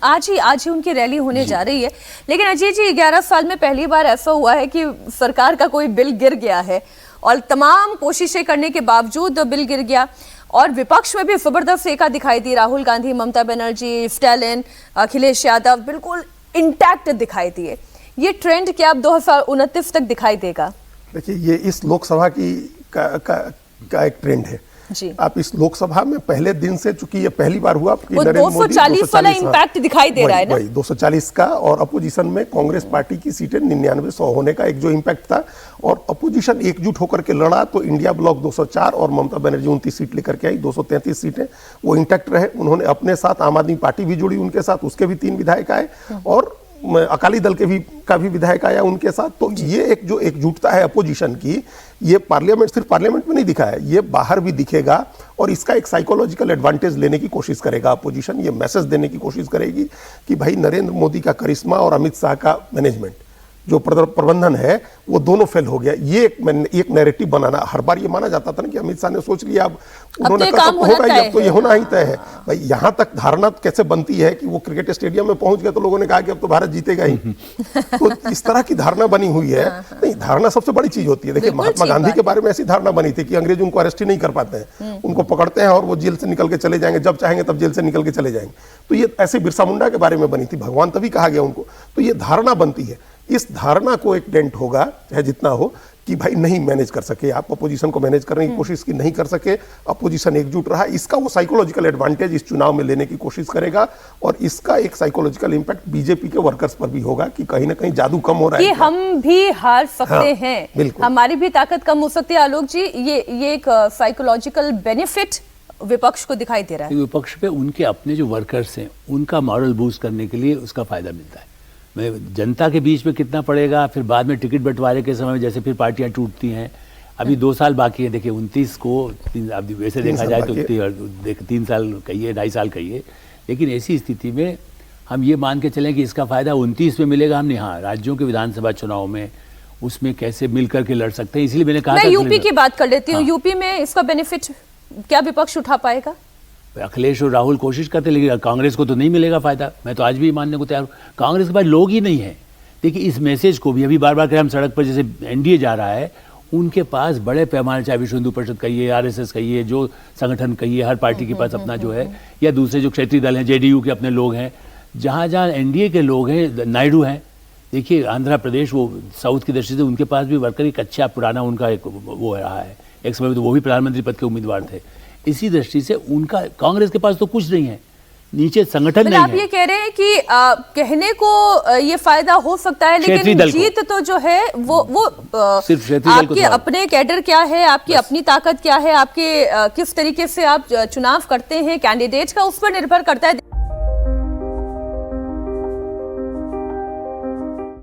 आज ही उनकी रैली होने जा रही है। लेकिन अजय जी, 11 साल में पहली बार ऐसा हुआ है कि सरकार का कोई बिल गिर गया है और तमाम कोशिशें करने के बावजूद बिल गिर गया। और विपक्ष में भी जबरदस्त एका दिखाई दी। राहुल गांधी, ममता बनर्जी, स्टैलिन, अखिलेश यादव बिल्कुल इंटैक्ट दिखाई दिए। ये ट्रेंड क्या अब 2029 तक दिखाई देगा? देखिए, ये इस लोकसभा का एक ट्रेंड है जी। आप इस लोकसभा में पहले दिन से, चूंकि ये पहली बार हुआ कि नरेंद्र मोदी 240 वाला इंपैक्ट दिखाई दे रहा है ना, 240 का, और अपोजिशन में कांग्रेस पार्टी की सीटें 99-100 होने का एक जो इंपैक्ट था, और अपोजिशन एकजुट होकर के लड़ा तो इंडिया ब्लॉक 204 और ममता बनर्जी 29 सीट लेकर के आई, 233 सीटें वो इंटैक्ट रहे। उन्होंने अपने साथ आम आदमी पार्टी भी जुड़ी उनके साथ, उसके भी 3 विधायक आए और अकाली दल का भी विधायक आया उनके साथ। तो ये एक जो एकजुटता है अपोजिशन की, ये सिर्फ पार्लियामेंट में नहीं दिखा है, ये बाहर भी दिखेगा और इसका एक साइकोलॉजिकल एडवांटेज लेने की कोशिश करेगा अपोजिशन। ये मैसेज देने की कोशिश करेगी कि भाई नरेंद्र मोदी का करिश्मा और अमित शाह का मैनेजमेंट जो प्रबंधन है वो दोनों फेल हो गया। ये एक नैरेटिव बनाना, हर बार ये माना जाता था ना कि अमित शाह ने सोच लिया अब उन्होंने कहा तो होगा ही, अब तो ये होना ही तय है। भाई यहाँ तक धारणा कैसे बनती है कि वो क्रिकेट स्टेडियम में पहुंच गए तो लोगों ने कहा कि अब तो भारत जीतेगा ही। तो इस तरह की धारणा बनी हुई है। नहीं, धारणा सबसे बड़ी चीज होती है। देखिए, महात्मा गांधी के बारे में ऐसी धारणा बनी थी कि अंग्रेज उनको अरेस्ट ही नहीं कर पाते हैं, उनको पकड़ते हैं और वो जेल से निकल के चले जाएंगे, जब चाहेंगे तब जेल से निकल के चले जाएंगे। तो ये ऐसे बिरसा मुंडा के बारे में बनी थी, भगवान तभी कहा गया उनको। तो ये धारणा बनती है। इस धारणा को एक डेंट होगा, चाहे जितना हो, कि भाई नहीं मैनेज कर सके आप, अपोजिशन को मैनेज करने की कोशिश की नहीं कर सके, अपोजिशन एकजुट रहा। इसका वो साइकोलॉजिकल एडवांटेज इस चुनाव में लेने की कोशिश करेगा और इसका एक साइकोलॉजिकल इंपैक्ट बीजेपी के वर्कर्स पर भी होगा कि कहीं ना कहीं जादू कम हो रहा है कि हम भी हार सकते हैं, हमारी भी ताकत कम हो सकती है। आलोक जी, ये एक साइकोलॉजिकल बेनिफिट विपक्ष को दिखाई दे रहा है। विपक्ष पे उनके अपने जो वर्कर्स हैं उनका मॉरल बूस्ट करने के लिए उसका फायदा मिलता है। जनता के बीच में कितना पड़ेगा, फिर बाद में टिकट बंटवारे के समय जैसे फिर पार्टियां टूटती हैं। अभी 2 साल बाकी है। देखिए 29 को अब वैसे देखा जाए तो 3 साल कहिए, 2.5 साल कहिए, लेकिन ऐसी स्थिति में हम ये मान के चलें कि इसका फायदा 29 में मिलेगा। हमने हाँ राज्यों के विधानसभा चुनाव में उसमें कैसे मिल करके लड़ सकते हैं, इसलिए मैंने कहा मैं यूपी की बात कर लेती हूँ। यूपी में इसका बेनिफिट क्या विपक्ष उठा पाएगा? अखिलेश और राहुल कोशिश करते, लेकिन कांग्रेस को तो नहीं मिलेगा फायदा। मैं तो आज भी मानने को तैयार हूँ, कांग्रेस के पास लोग ही नहीं है। देखिए, इस मैसेज को भी अभी बार बार हम सड़क पर जैसे एनडीए जा रहा है, उनके पास बड़े पैमाने, चाहे विश्व हिंदू परिषद कहिए, आरएसएस कहिए, जो संगठन कहिए, हर पार्टी के पास अपना जो है, या दूसरे जो क्षेत्रीय दल हैं, जेडीयू के अपने लोग हैं, जहाँ जहाँ एनडीए के लोग हैं, नायडू हैं। देखिए आंध्र प्रदेश, वो साउथ की दृष्टि से उनके पास भी वर्कर एक अच्छा पुराना उनका एक वो रहा है। एक समय में तो वो भी प्रधानमंत्री पद के उम्मीदवार थे। इसी दृष्टि से उनका, कांग्रेस के पास तो कुछ नहीं है, नीचे संगठन नहीं है। आप ये कह रहे हैं कि कहने को ये फायदा हो सकता है, लेकिन जीत तो जो है वो सिर्फ आपके अपने कैडर क्या है, आपकी अपनी ताकत क्या है, आपके किस तरीके से आप चुनाव करते हैं कैंडिडेट का, उस पर निर्भर करता है।